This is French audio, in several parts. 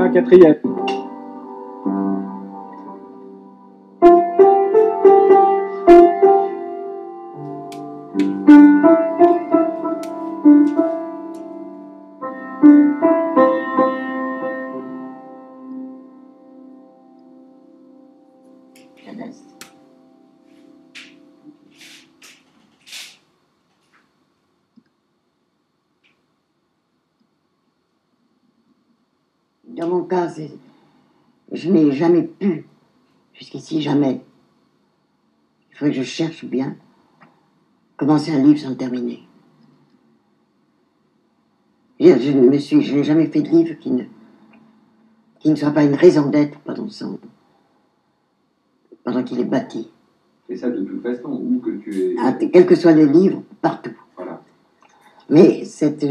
un quatrième. Dans mon cas, je n'ai jamais pu, jusqu'ici jamais, il faut que je cherche bien, commencer un livre sans le terminer. Je n'ai jamais fait de livre qui ne soit pas une raison d'être pendant qu'il est bâti. Et ça, de toute façon, où que tu es... Quel que soit le livre, partout. Voilà. Mais cette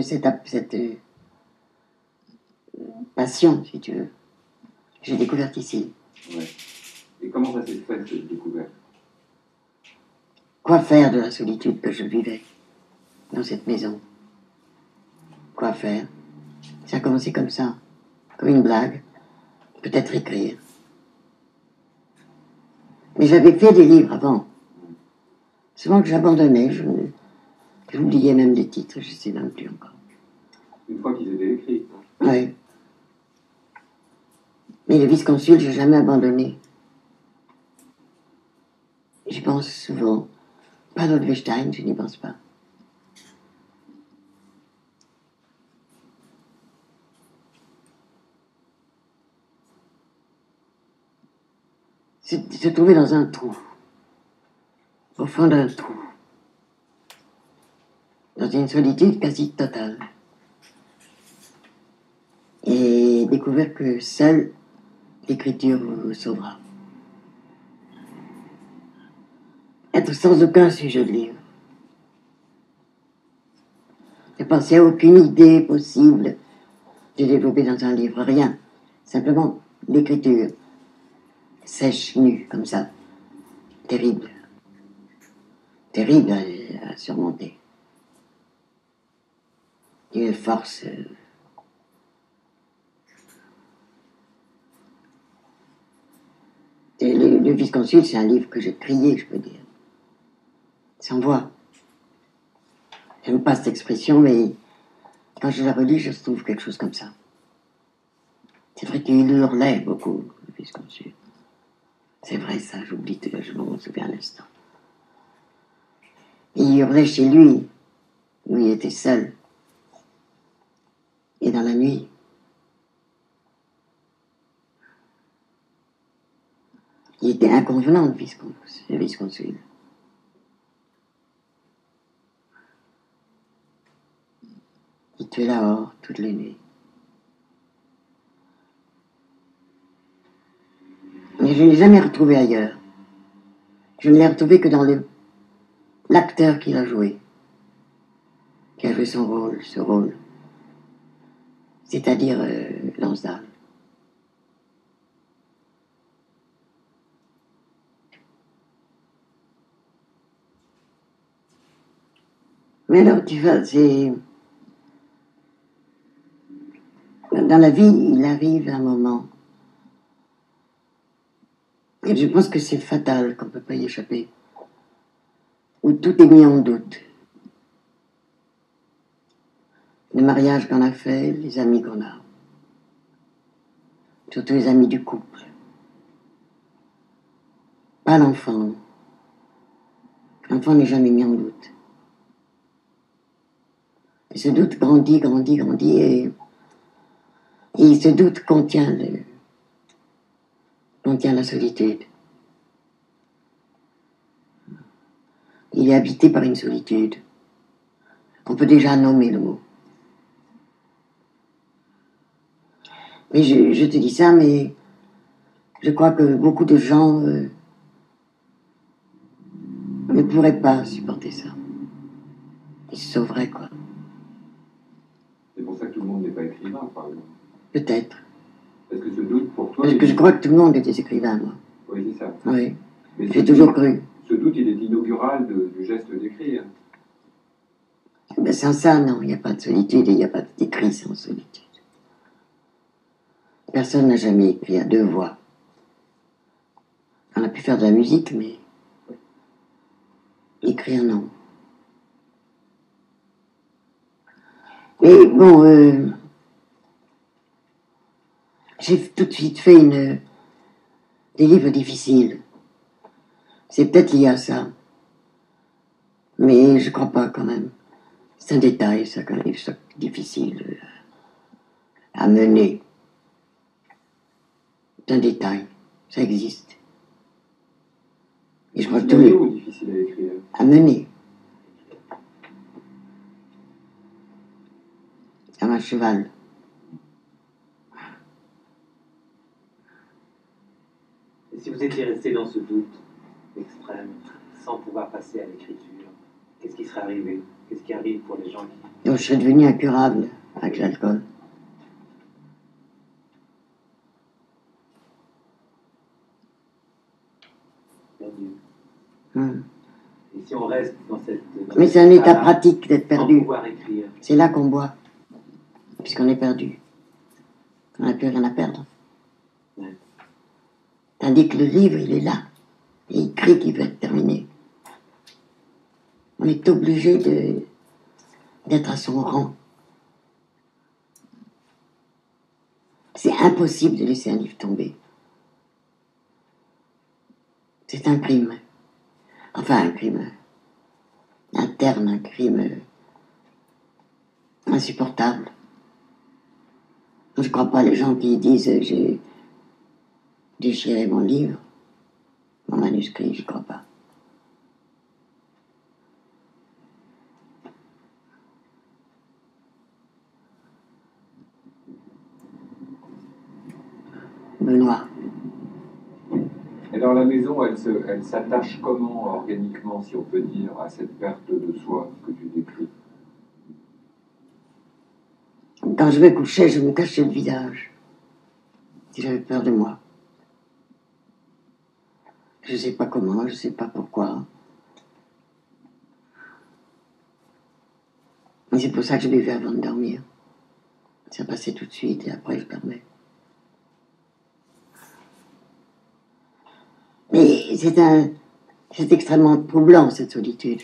passion, si tu veux, j'ai découverte ici. Ouais. Et comment ça s'est fait, cette découverte? Quoi faire de la solitude que je vivais dans cette maison? Quoi faire? Ça a commencé comme ça, comme une blague. Peut-être écrire. Mais j'avais fait des livres avant. Souvent que j'abandonnais, j'oubliais même les titres, je ne sais même plus encore. Une fois qu'ils étaient écrits. Oui. Mais le vice-consul, je n'ai jamais abandonné. J'y pense souvent. Pas Ludwigstein, je n'y pense pas. Se trouver dans un trou, au fond d'un trou, dans une solitude quasi totale, et découvrir que seule l'écriture vous sauvera. Être sans aucun sujet de livre. Ne penser à aucune idée possible de développer dans un livre, rien. Simplement l'écriture, sèche, nue, comme ça. Terrible. Terrible à surmonter. Une force... Le vice-consul, c'est un livre que j'ai crié, je peux dire. Sans voix. J'aime pas cette expression, mais quand je la relis, je trouve quelque chose comme ça. C'est vrai qu'il hurlait beaucoup, le vice-consul. C'est vrai ça, j'oublie, je m'en souviens un instant. Il hurlait chez lui, où il était seul. Et dans la nuit. Il était inconvenant, le vice-consul. Il tuait là-haut toutes les nuits. Mais je ne l'ai jamais retrouvé ailleurs. Je ne l'ai retrouvé que dans l'acteur qui l'a joué. Qui a joué son rôle, ce rôle. C'est-à-dire Lansdale. Mais alors, tu vois, c'est... Dans la vie, il arrive un moment. Et je pense que c'est fatal, qu'on ne peut pas y échapper. Où tout est mis en doute. Le mariage qu'on a fait, les amis qu'on a. Surtout les amis du couple. Pas l'enfant. L'enfant n'est jamais mis en doute. Et ce doute grandit, et ce doute contient la solitude. Il est habité par une solitude. On peut déjà nommer le mot. Mais je te dis ça, mais je crois que beaucoup de gens ne pourraient pas supporter ça. Ils se sauveraient, quoi. C'est pour ça que tout le monde n'est pas écrivain, par exemple. Peut-être. Est-ce que ce doute pour toi... Parce que je crois que tout le monde était écrivain, moi. Oui, c'est ça. Oui. Mais J'ai toujours cru. Ce doute, il est inaugural du geste d'écrire. Ben sans ça, non, il n'y a pas de solitude et il n'y a pas d'écrit sans solitude. Personne n'a jamais écrit à deux voix. On a pu faire de la musique, mais écrire, non. Mais bon, j'ai tout de suite fait des livres difficiles. C'est peut-être lié à ça. Mais je crois pas quand même. C'est un détail, ça, qu'un livre soit difficile à mener. C'est un détail. Ça existe. Et je crois que tous les... ou difficile à écrire? À mener. Comme un cheval. Et si vous étiez resté dans ce doute extrême, sans pouvoir passer à l'écriture, qu'est-ce qui serait arrivé? Qu'est-ce qui arrive pour les gens qui... Donc je serais devenu incurable avec l'alcool. Perdu. Hum. Et si on reste dans cette... Mais c'est un état pratique d'être sans perdu. pouvoir écrire. C'est là qu'on boit. Puisqu'on est perdu. On n'a plus rien à perdre. Ouais. Tandis que le livre, il est là. Et il crie qu'il veut être terminé. On est obligé d'être à son rang. C'est impossible de laisser un livre tomber. C'est un crime. Enfin, un crime interne, un crime insupportable. Je ne crois pas les gens qui disent j'ai déchiré mon livre, mon manuscrit, je ne crois pas. Benoît. Alors la maison, elle s'attache comment organiquement, si on peut dire, à cette perte de soi que tu décris? Quand je me couchais, je me cachais le visage. Si j'avais peur de moi. Je ne sais pas comment, je ne sais pas pourquoi. Mais c'est pour ça que je buvais avant de dormir. Ça passait tout de suite et après je dormais. Mais c'est extrêmement troublant, cette solitude.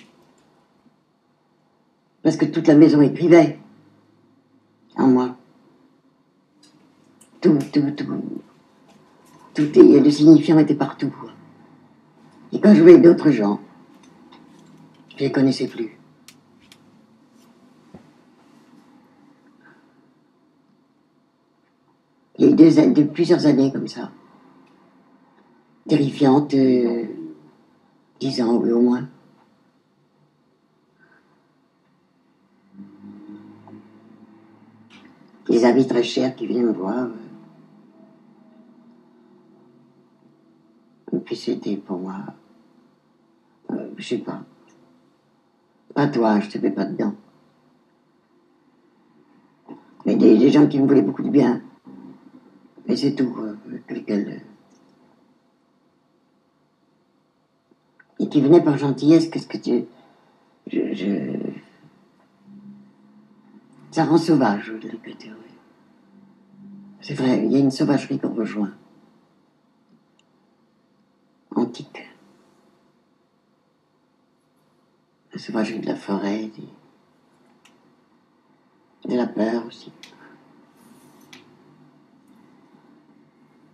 Parce que toute la maison écrivait en moi. Tout et le signifiant était partout. Et quand je voyais d'autres gens, je les connaissais plus. Il y a eu plusieurs années comme ça. Terrifiantes, 10 ans, oui, au moins. Des amis très chers qui venaient me voir. Et puis c'était pour moi, je sais pas. Pas toi, je te fais pas dedans. Mais des gens qui me voulaient beaucoup de bien. Mais c'est tout, et qui venaient par gentillesse, qu'est-ce que tu... Ça rend sauvage, l'écriture. Oui. C'est vrai, il y a une sauvagerie qu'on rejoint. Antique. La sauvagerie de la forêt, de la peur aussi.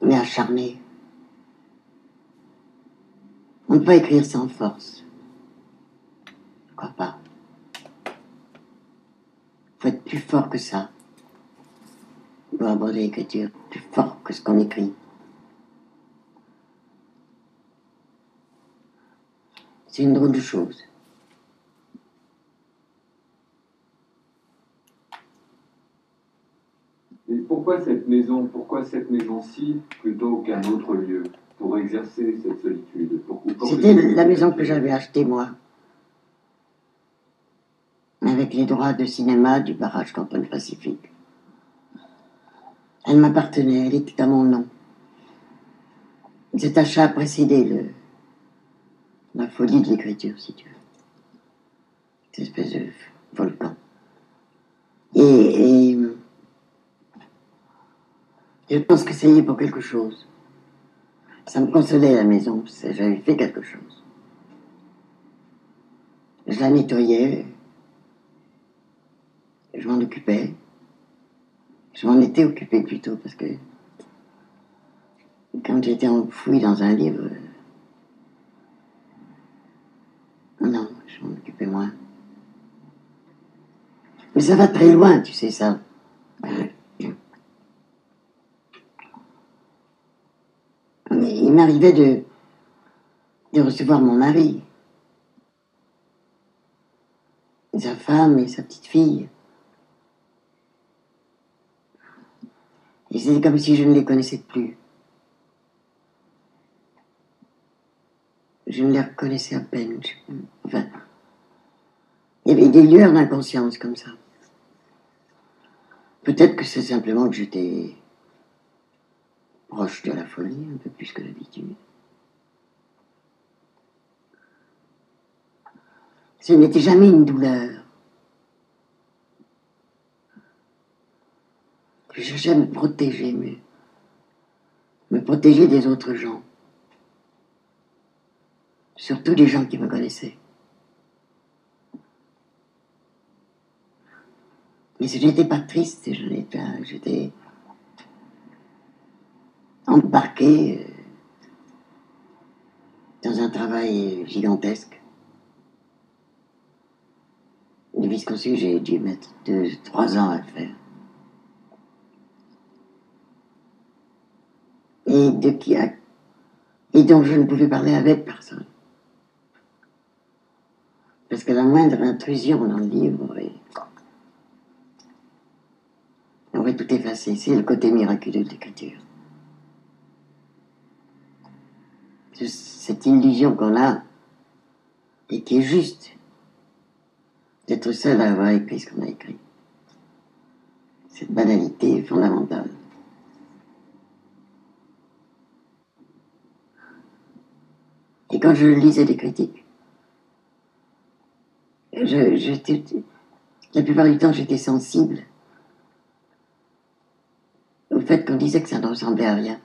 Mais acharné. On ne peut pas écrire sans force. Je crois pas. Il faut être plus fort que ça pour aborder l'écriture, plus fort que ce qu'on écrit. C'est une drôle de chose. Et pourquoi cette maison-ci plutôt qu'un autre lieu pour exercer cette solitude? C'était la maison que j'avais achetée, moi. Avec les droits de cinéma du barrage Campagne Pacifique. Elle m'appartenait, elle était à mon nom. Cet achat a précédé la folie de l'écriture, si tu veux. Cette espèce de volcan. Et Je pense que ça y est pour quelque chose. Ça me consolait à la maison, parce que j'avais fait quelque chose. Je la nettoyais, je m'en occupais. Je m'en étais occupé plutôt, parce que quand j'étais enfoui dans un livre, non, je m'en occupais moins. Mais ça va très loin, tu sais ça. Il m'arrivait de recevoir mon mari, sa femme et sa petite fille. Et c'était comme si je ne les connaissais plus. Je ne les reconnaissais à peine. Enfin, il y avait des lueurs d'inconscience comme ça. Peut-être que c'est simplement que j'étais proche de la folie, un peu plus que d'habitude. Ce n'était jamais une douleur. Je cherchais à me protéger, me protéger des autres gens. Surtout des gens qui me connaissaient. Mais je n'étais pas triste, j'étais embarqué dans un travail gigantesque. Le Wisconsin, j'ai dû mettre 3 ans à le faire. Et dont je ne pouvais parler avec personne. Parce que la moindre intrusion dans le livre aurait tout effacé. C'est le côté miraculeux de l'écriture. Cette illusion qu'on a, et qui est juste, d'être seul à avoir écrit ce qu'on a écrit. Cette banalité fondamentale. Et quand je lisais des critiques, la plupart du temps, j'étais sensible au fait qu'on disait que ça ne ressemblait à rien.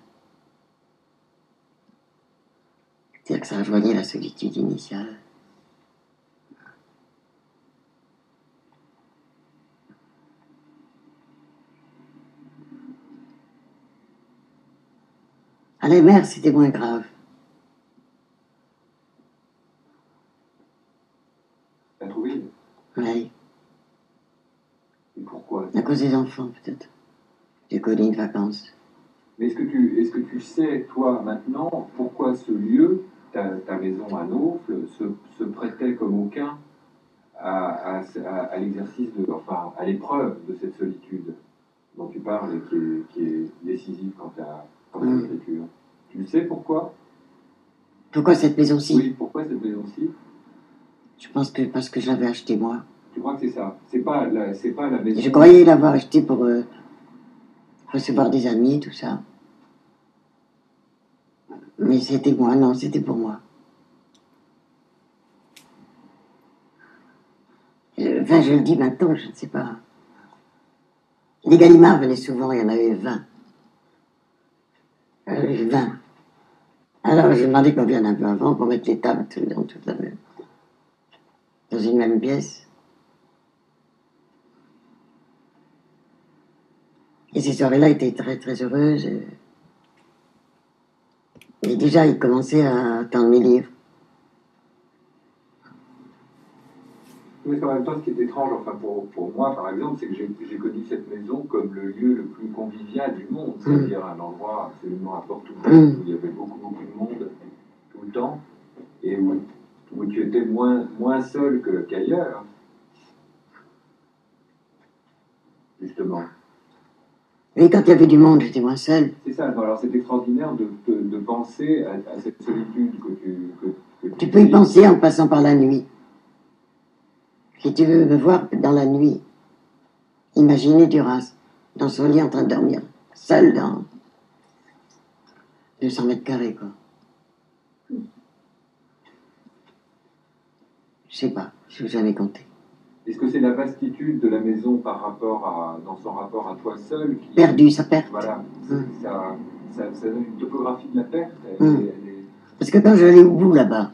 C'est-à-dire que ça rejoignait la solitude initiale. À la mer, c'était moins grave. La trouvé? Oui. Et pourquoi? À cause des enfants, peut-être. Des colonies de vacances. Mais est-ce que tu sais, toi, maintenant, pourquoi ce lieu, ta maison à Naufle, se prêtait comme aucun à l'exercice enfin, à l'épreuve de cette solitude dont tu parles et qui est décisive quant à l'écriture? Tu le sais pourquoi? Pourquoi cette maison-ci? Oui, pourquoi cette maison-ci? Je pense que parce que je l'avais achetée moi. Tu crois que c'est ça? C'est pas la maison. Je croyais l'avoir achetée pour recevoir des amis, tout ça. Mais c'était moi, non, c'était pour moi. Enfin, je le dis maintenant, je ne sais pas. Les Gallimard venaient souvent, il y en avait 20. 20. Alors, j'ai demandé qu'on vienne un peu avant pour mettre les tables dans une même pièce. Et ces soirées-là étaient très très heureuses. Et déjà, ils commençaient à attendre mes livres. Mais en même temps, ce qui est étrange, enfin pour moi par exemple, c'est que j'ai connu cette maison comme le lieu le plus convivial du monde, c'est-à-dire un endroit absolument à porte ouverte où il y avait beaucoup de monde tout le temps et où tu étais moins seul qu'ailleurs, justement. Et quand il y avait du monde, j'étais moins seule. C'est ça, alors c'est extraordinaire de penser à cette solitude que tu peux y penser en passant par la nuit. Si tu veux me voir dans la nuit, imaginez Duras dans son lit en train de dormir, seul dans 200 mètres carrés, quoi. Je sais pas, je n'ai jamais compté. Est-ce que c'est la vastitude de la maison par rapport dans son rapport à toi seul qui... Perdu, sa perte. Voilà, ça donne une topographie de la perte. Parce que quand j'allais au bout là-bas,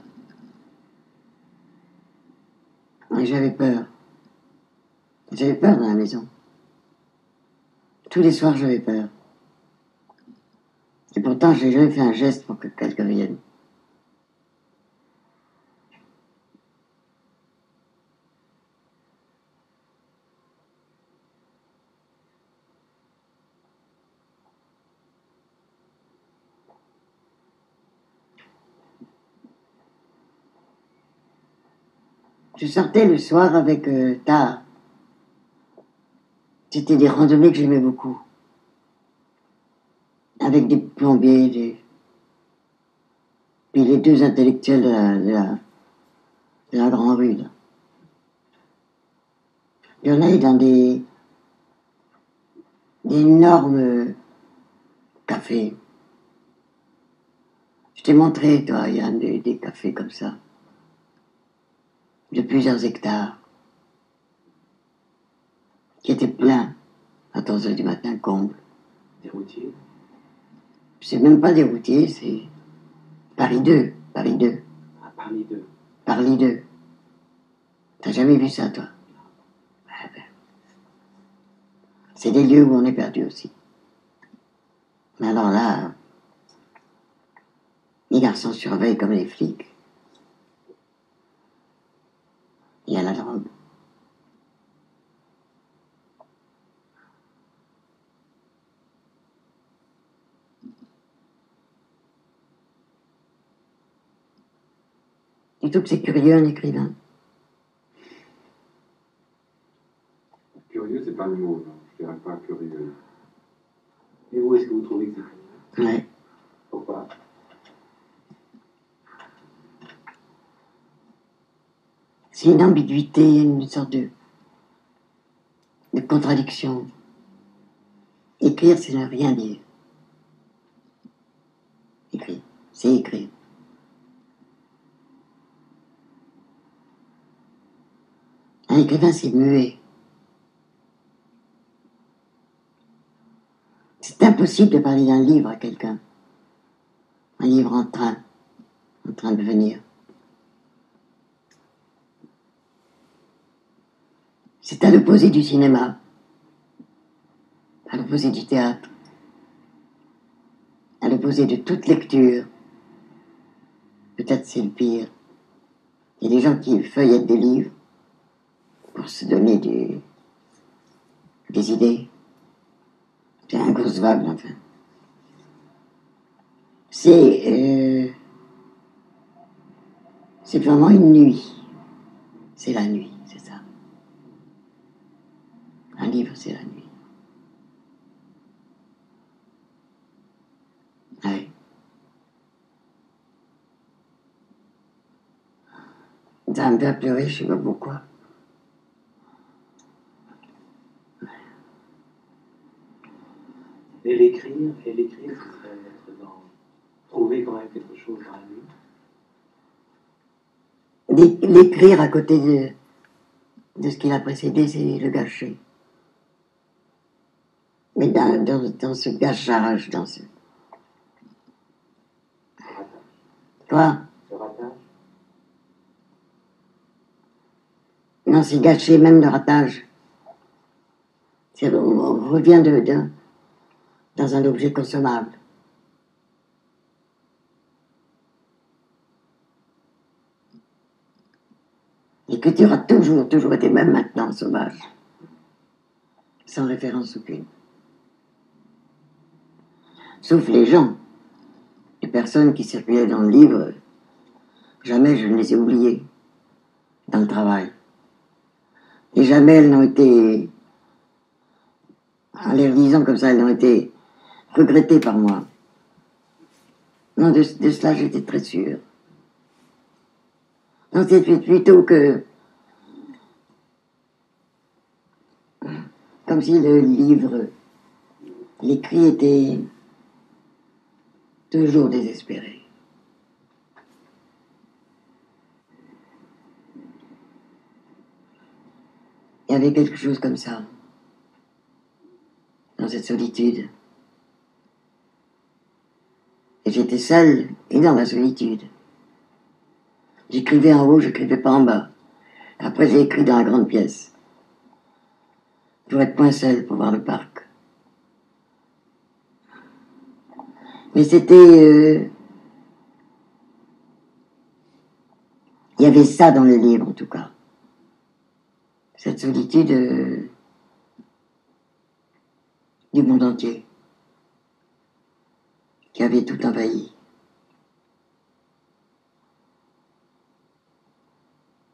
j'avais peur. J'avais peur dans la maison. Tous les soirs, j'avais peur. Et pourtant, je n'ai jamais fait un geste pour que quelqu'un vienne. Je sortais le soir avec Tard. C'était des randonnées que j'aimais beaucoup. Avec des plombiers, puis les deux intellectuels de la Grande Rue. Là. Il y en a dans des énormes cafés. Je t'ai montré, toi, il y a des cafés comme ça, de plusieurs hectares, qui étaient pleins à 11 heures du matin, comble. Des routiers? C'est même pas des routiers, c'est Paris 2, Paris 2. Ah, Paris 2. Paris 2. T'as jamais vu ça, toi? Ah ben. C'est des lieux où on est perdu aussi. Mais alors là, les garçons surveillent comme les flics. Il y a la drogue. Tu trouves que c'est curieux un écrivain? Curieux, c'est pas le mot, non. Je dirais pas curieux. Et où est-ce que vous trouvez que c'est curieux? Ouais. Pourquoi? C'est une ambiguïté, une sorte de contradiction. Écrire, c'est ne rien dire. Écrire, c'est écrire. Un écrivain, c'est muet. C'est impossible de parler d'un livre à quelqu'un. Un livre en train de venir. C'est à l'opposé du cinéma, à l'opposé du théâtre, à l'opposé de toute lecture. Peut-être c'est le pire. Il y a des gens qui feuillettent des livres pour se donner des idées. C'est inconcevable, enfin. C'est vraiment une nuit. C'est la nuit, c'est ça. Un livre, c'est la nuit. Ouais. Ça me fait pleurer, je sais pas pourquoi. Et l'écrire, ce serait être dans... trouver quand même quelque chose dans la nuit. L'écrire à côté de ce qui l'a précédé, c'est le gâcher. Mais dans ce gâchage, dans ce... Quoi? Le ratage? Non, c'est gâcher même le ratage. On revient dans un objet consommable. L'écriture a toujours été, même maintenant, sauvage. Sans référence aucune. Sauf les gens, les personnes qui circulaient dans le livre, jamais je ne les ai oubliées dans le travail. Et jamais elles n'ont été, en les lisant comme ça, elles n'ont été regrettées par moi. Non, de cela j'étais très sûre. Non, c'est plutôt que... Comme si le livre, l'écrit était toujours désespéré. Il y avait quelque chose comme ça, dans cette solitude. Et j'étais seule et dans la solitude. J'écrivais en haut, j'écrivais pas en bas. Après, j'ai écrit dans la grande pièce. Pour être moins seule, pour voir le parc. Mais c'était... il y avait ça dans le livre, en tout cas. Cette solitude du monde entier, qui avait tout envahi.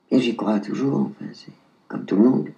Et j'y crois toujours, enfin, c'est comme tout le monde.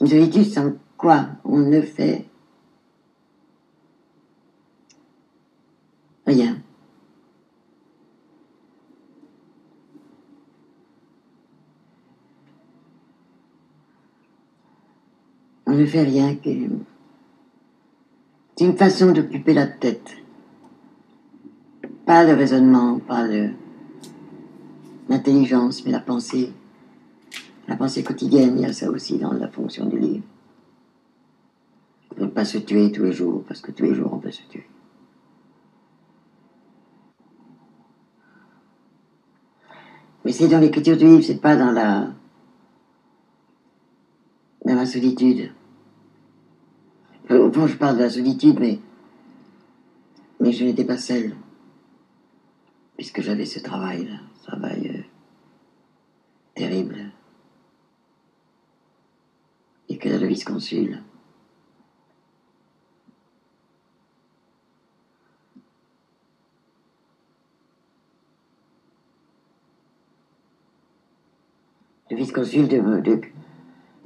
Une solitude sans quoi on ne fait rien. On ne fait rien que... C'est une façon d'occuper la tête. Pas le raisonnement, pas l'intelligence, mais la pensée. La pensée quotidienne, il y a ça aussi dans la fonction du livre. On ne peut pas se tuer tous les jours, parce que tous les jours on peut se tuer. Mais c'est dans l'écriture du livre, c'est pas dans la solitude. Au fond, je parle de la solitude, mais je n'étais pas seule, puisque j'avais ce travail-là, travail terrible, et que le vice-consul. Le vice-consul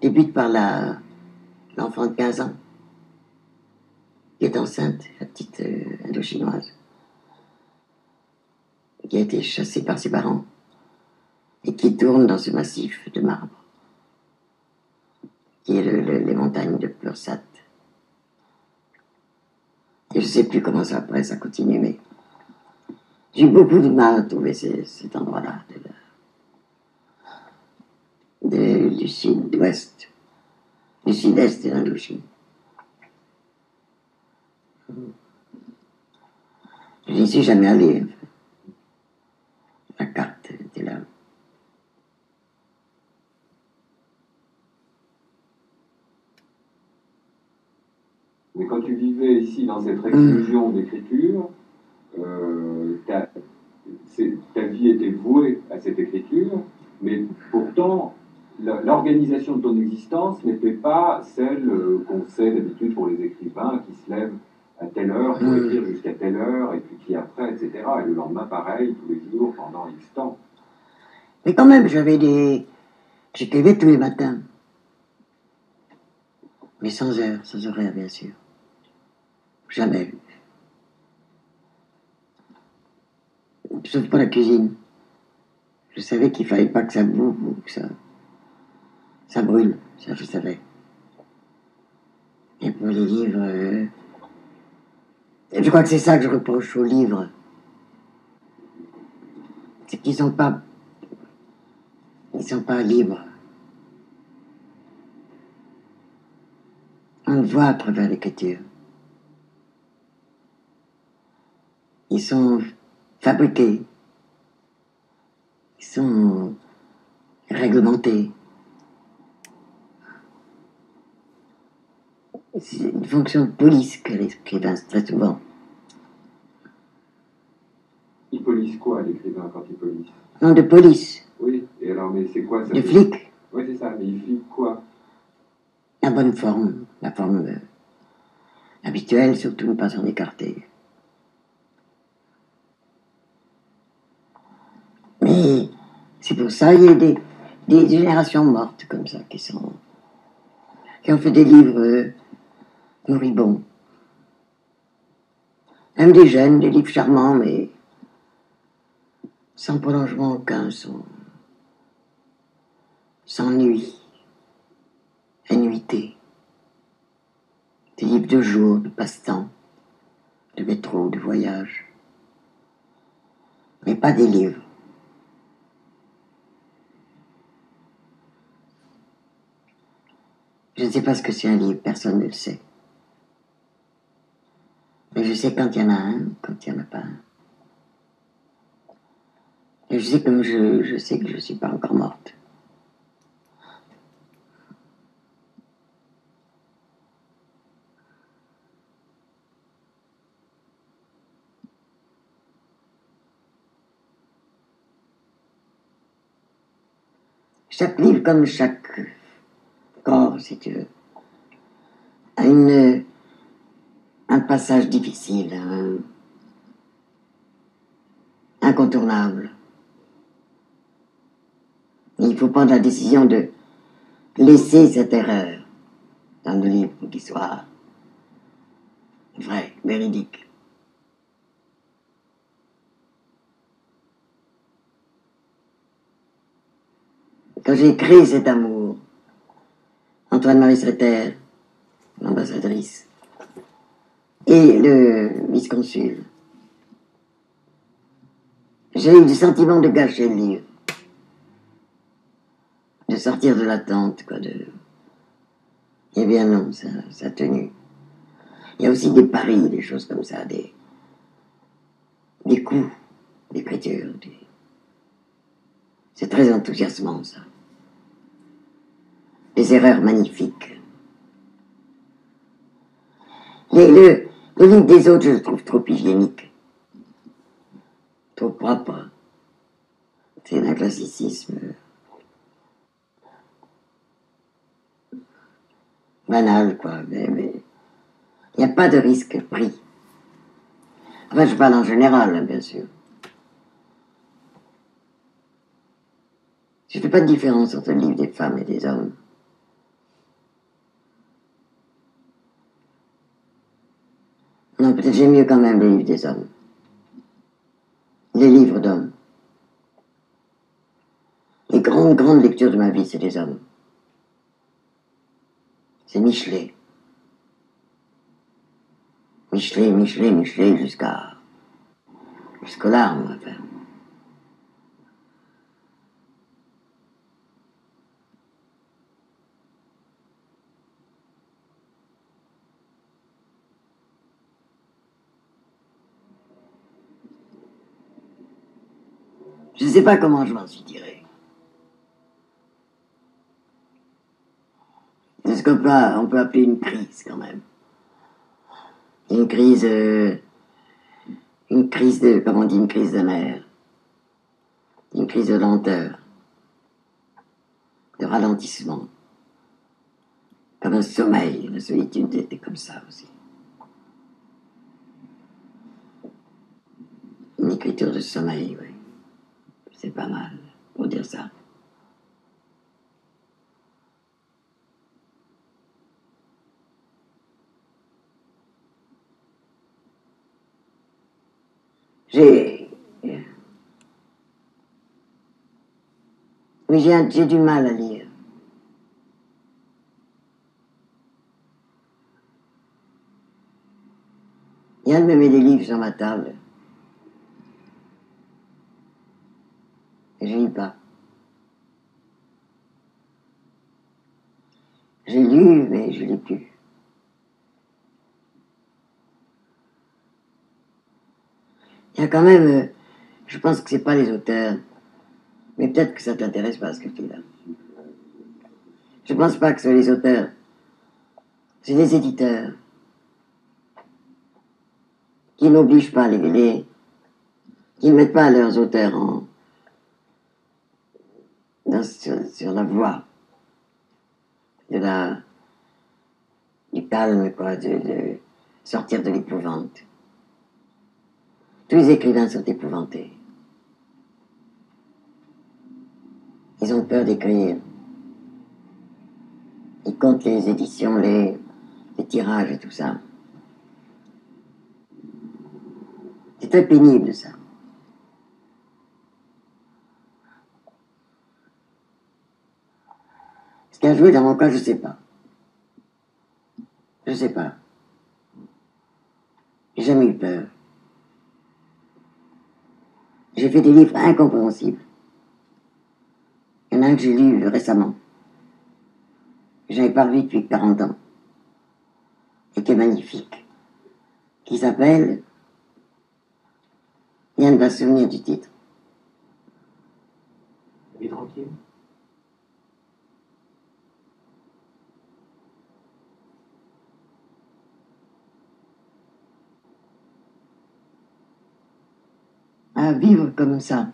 débute par l'enfant de 15 ans, qui est enceinte, la petite Indochinoise, qui a été chassée par ses parents, et qui tourne dans ce massif de marbre, qui est les montagnes de Pursat. Et je ne sais plus comment ça après, ça continue, mais j'ai eu beaucoup de mal à trouver cet endroit-là, du sud-ouest, du sud-est de l'Indochine. Je n'y suis jamais allé. La carte était là. Mais quand tu vivais ici dans cette réclusion d'écriture, ta vie était vouée à cette écriture, mais pourtant, l'organisation de ton existence n'était pas celle qu'on sait d'habitude pour les écrivains qui se lèvent à telle heure pour écrire jusqu'à telle heure, et puis qui après, etc. Et le lendemain, pareil, tous les jours, pendant X temps. Mais quand même, j'écrivais tous les matins. Mais sans heure, sans horaire, bien sûr. Jamais. Sauf pour la cuisine. Je savais qu'il fallait pas que ça bouffe ou que ça brûle. Ça, je savais. Et pour les livres... je crois que c'est ça que je reproche aux livres. C'est qu'ils sont pas... Ils sont pas libres. On le voit à travers l'écriture. Ils sont fabriqués. Ils sont réglementés. C'est une fonction de police que l'écrivain, très souvent. Il police quoi, l'écrivain, quand il police? Non, de police. Oui, et alors, mais c'est quoi ça? Le flic. Oui, c'est ça, mais il flique quoi? La bonne forme, la forme habituelle, surtout ne pas s'en écarter. Mais c'est pour ça qu'il y a des générations mortes comme ça qui ont fait des livres moribonds. Même des jeunes, des livres charmants, mais sans prolongement aucun, sans nuit, annuité. Des livres de jour, de passe-temps, de métro, de voyage. Mais pas des livres. Je ne sais pas ce que c'est un livre, personne ne le sait. Mais je sais quand il y en a un, quand il n'y en a pas un. Et je sais comme je sais que je ne suis pas encore morte. Chaque livre, comme chaque corps, si tu veux, a un passage difficile, incontournable. Et il faut prendre la décision de laisser cette erreur dans le livre pour qu'il soit vrai, véridique. Quand j'ai écrit cet amour, Antoine-Marie Sreter, l'ambassadrice, et le vice-consul, j'ai eu du sentiment de gâcher le livre, de sortir de l'attente, quoi, Eh bien non, ça a tenu. Il y a aussi des paris, des choses comme ça, des coups d'écriture. C'est très enthousiasmant, ça. Des erreurs magnifiques. Le livre des autres, je le trouve trop hygiénique. Trop propre. C'est un classicisme banal, quoi. Mais il n'y a pas de risque pris. Enfin, je parle en général, hein, bien sûr. Je ne fais pas de différence entre le livre des femmes et des hommes. Non, peut-être j'aime mieux quand même les livres des hommes. Les livres d'hommes. Les grandes lectures de ma vie, c'est des hommes. C'est Michelet. Michelet, jusqu'aux larmes, enfin. Je ne sais pas comment je m'en suis tiré. C'est ce qu'on peut appeler une crise, quand même. Une crise de, comment on dit, une crise de nerfs. Une crise de lenteur. De ralentissement. Comme un sommeil. La solitude était comme ça aussi. Une écriture de sommeil, oui. C'est pas mal pour dire ça. Oui, j'ai du mal à lire. Yann me met des livres sur ma table. Et je lis pas. J'ai lu, mais je lis plus. Il y a quand même, je pense que c'est pas les auteurs, mais peut-être que ça t'intéresse pas ce que je dis là. Je pense pas que ce soit les auteurs, c'est les éditeurs qui n'obligent pas qui ne mettent pas leurs auteurs sur la voie du calme, quoi, de sortir de l'épouvante. Tous les écrivains sont épouvantés. Ils ont peur d'écrire. Ils comptent les éditions, les tirages et tout ça. C'est très pénible, ça. Ce qui a joué dans mon cas, je sais pas. Je sais pas. J'ai jamais eu peur. J'ai fait des livres incompréhensibles. Il y en a un que j'ai lu récemment. J'avais pas lu depuis 40 ans. Et qui est magnifique. Qui s'appelle... Yann va se souvenir du titre. Vie tranquille. À vivre comme ça.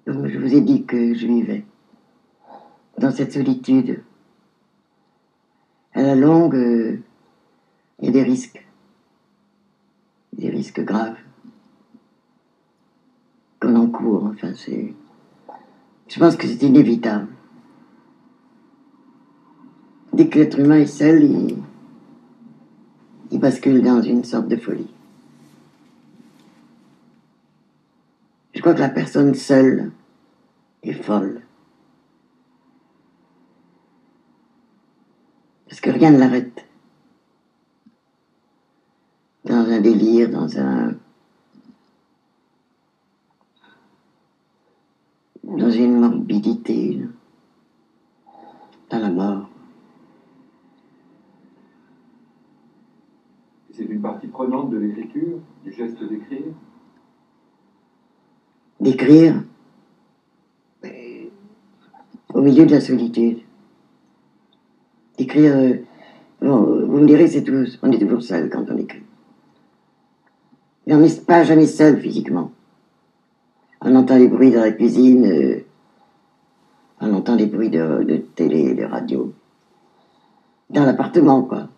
Comme je vous ai dit que je vivais. Dans cette solitude. À la longue, il y a des risques. Des risques graves. Qu'on encourt, enfin c'est... Je pense que c'est inévitable. Dès que l'être humain est seul, il bascule dans une sorte de folie. Je crois que la personne seule est folle. Parce que rien ne l'arrête. Dans un délire, dans une morbidité, dans la mort. C'est une partie prenante de l'écriture, du geste d'écrire. D'écrire au milieu de la solitude. D'écrire, bon, vous me direz, on est toujours seul quand on écrit. Mais on n'est pas jamais seul physiquement. On entend les bruits dans la cuisine, on entend les bruits de télé, de radio. Dans l'appartement, quoi.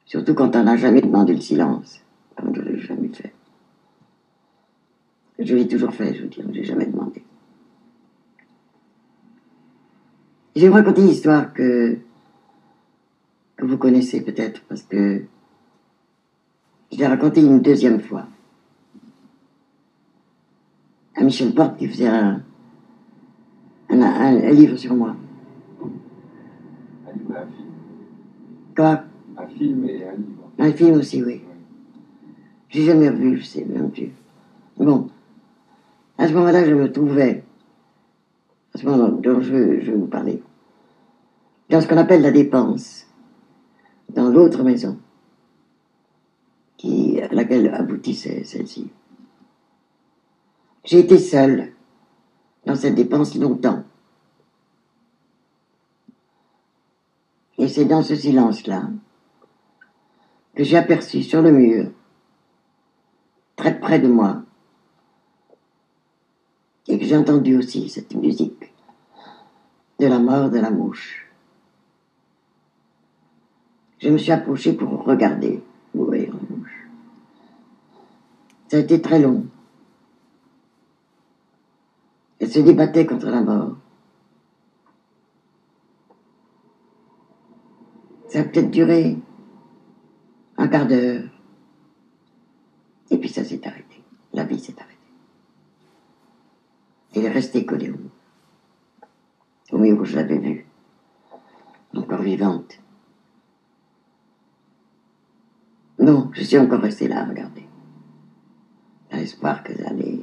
Surtout quand on n'a jamais demandé le silence, comme je ne l'ai jamais fait. Je l'ai toujours fait, je veux dire, je n'ai jamais demandé. Je vais vous raconter une histoire que vous connaissez peut-être, parce que je l'ai racontée une deuxième fois. À Michel Porte qui faisait un livre sur moi. Un livre et un film. Quoi? Un film et un livre. Un film aussi, oui. J'ai jamais revu, je sais même plus. Bon, à ce moment-là, je me trouvais, à ce moment dont je veux vous parler, dans ce qu'on appelle la dépense, dans l'autre maison, à laquelle aboutissait celle-ci. J'ai été seule dans cette dépense longtemps. Et c'est dans ce silence-là que j'ai aperçu sur le mur, très près de moi, et que j'ai entendu aussi cette musique de la mort de la mouche. Je me suis approchée pour regarder mourir la mouche. Ça a été très long. Elle se débattait contre la mort. Ça a peut-être duré un quart d'heure. Et puis ça s'est arrêté. La vie s'est arrêtée. Elle est restée collée au mur où je l'avais vue, encore vivante. Non, je suis encore restée là à regarder, à l'espoir qu'elle allait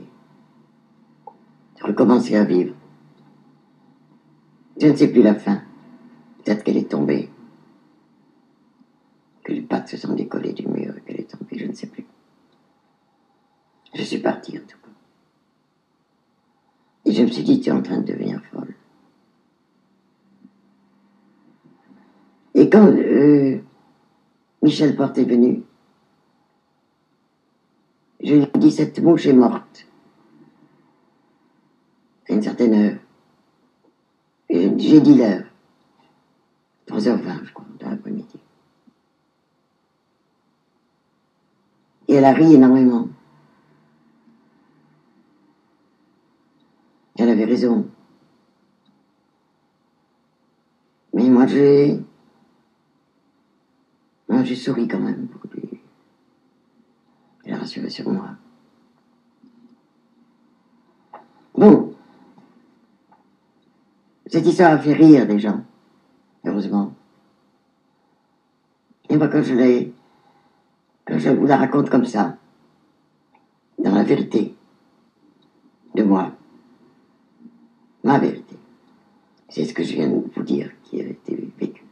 recommencer à vivre. Je ne sais plus la fin. Peut-être qu'elle est tombée, que les pattes se sont décollées du mur et qu'elle est tombée, je ne sais plus. Je suis partie en tout cas. Et je me suis dit, tu es en train de devenir folle. Et quand Michel Porte est venu, je lui ai dit, cette mouche est morte. à une certaine heure. J'ai dit l'heure. 3h20, je crois, dans l'après-midi. Et elle a ri énormément. Elle avait raison. Mais moi, j'ai souri quand même pour lui. Elle a rassuré sur moi. Bon. Cette histoire a fait rire des gens. Heureusement. Et moi, quand je vous la raconte comme ça, dans la vérité de moi, ma vérité, c'est ce que je viens de vous dire qui a été vécu.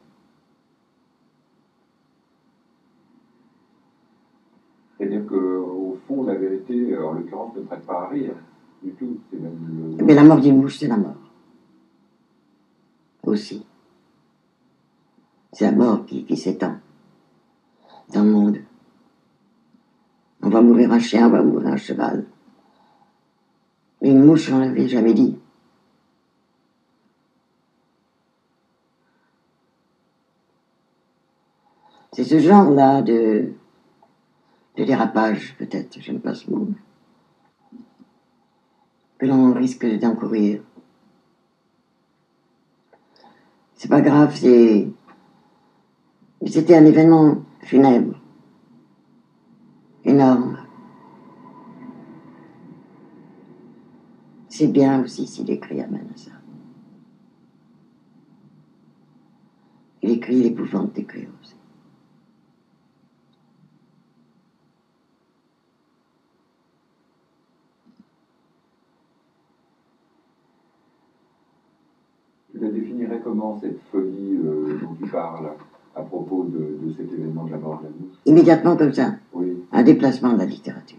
C'est-à-dire qu'au fond, la vérité, en l'occurrence, ne prête pas à rire du tout. C'est même Mais la mort d'une mouche, c'est la mort. Aussi. C'est la mort qui s'étend dans le monde. On va mourir un chien, on va mourir un cheval. Mais une mouche, on l'avait jamais dit. C'est ce genre-là de dérapage, peut-être, j'aime pas ce mot, que l'on risque d'encourir. C'est pas grave, c'était un événement funèbre, énorme. C'est bien aussi si l'écrit amène à ça. L'écrit, l'épouvante d'écrire aussi. Tu la définirais comment, cette folie dont tu parles, à propos de cet événement de la mort de la mouche? Immédiatement comme ça, Oui. un déplacement de la littérature.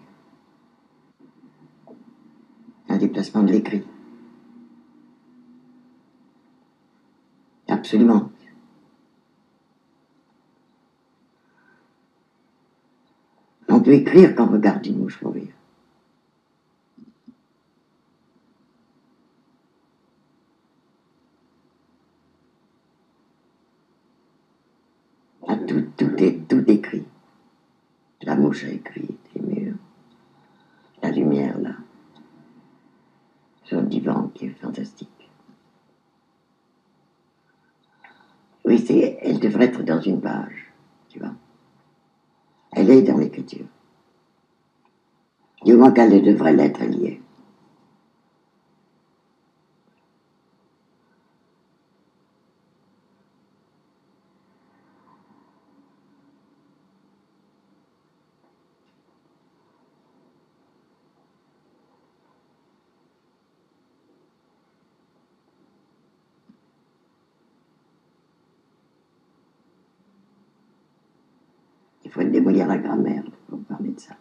Un déplacement de l'écrit. Absolument. On peut écrire quand on regarde une mouche mourir. Ah, tout écrit. La mouche a écrit, les murs, la lumière là, sur le divan qui est fantastique. Oui, elle devrait être dans une page, tu vois. Elle est dans l'écriture. Du moins qu'elle devrait l'être, elle y est. Il faut démolir la grammaire pour parler de ça.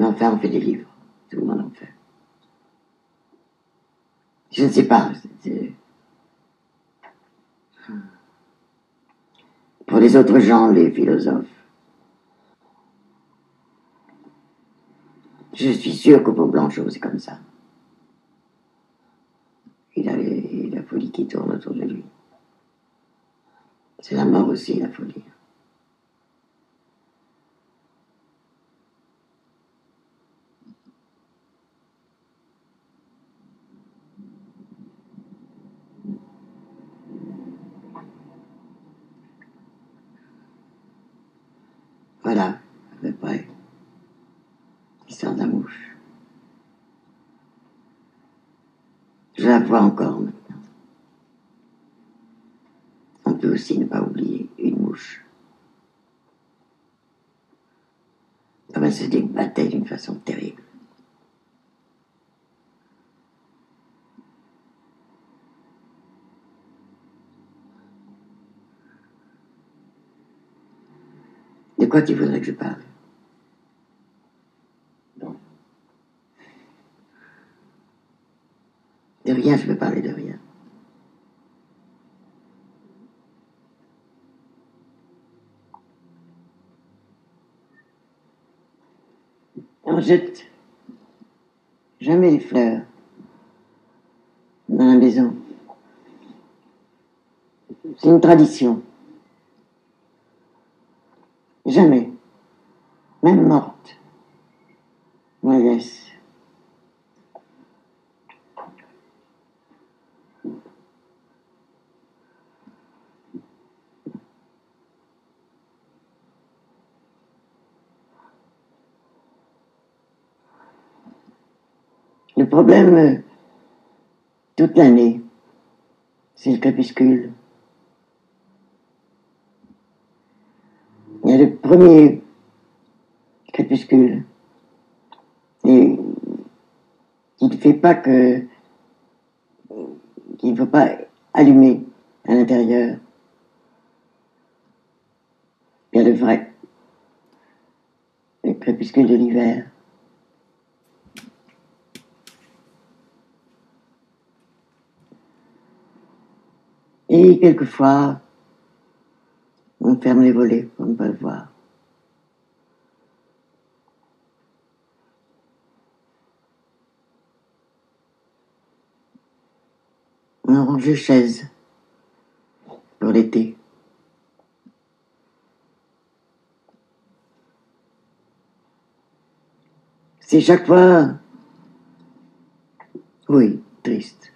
Mais enfin, on fait des livres. Tout le monde en fait. Je ne sais pas. Pour les autres gens, les philosophes, je suis sûr que pour Blanchot, c'est comme ça. Il a la folie qui tourne autour de lui. C'est la mort aussi, la folie. Voilà, à peu près. L'histoire de la mouche. Je la vois encore maintenant. On peut aussi ne pas oublier une mouche. Comme elle se débattait d'une façon terrible. De quoi tu voudrais que je parle? Non. De rien, je peux parler de rien. Alors, je jamais les fleurs dans la maison. C'est une tradition. Jamais, même morte, on la laisse. Le problème, toute l'année, c'est le crépuscule. Il y a le premier crépuscule et qui ne fait pas que, qu'il ne faut pas allumer à l'intérieur. Il y a le vrai, le crépuscule de l'hiver. Et quelquefois, on ferme les volets pour ne pas le voir. On range les chaises pour l'été. C'est chaque fois, oui, triste,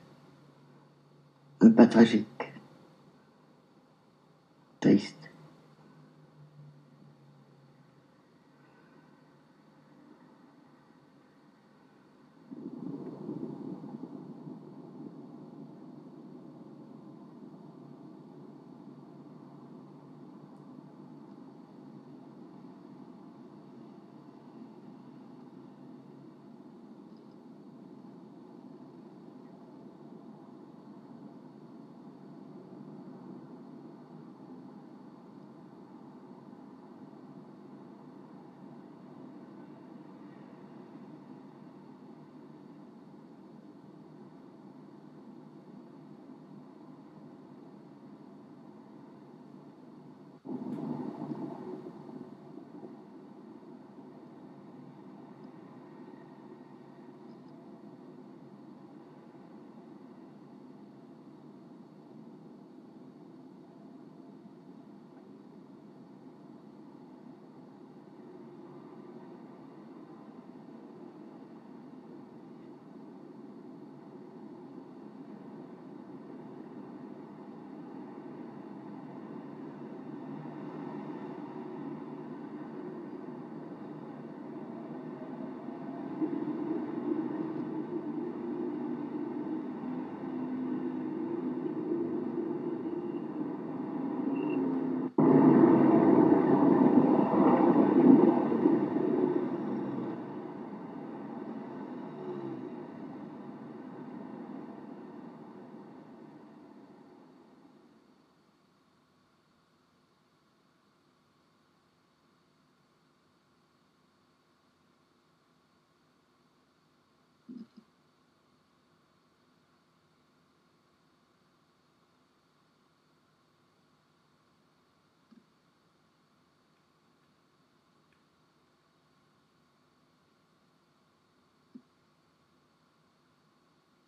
mais pas tragique.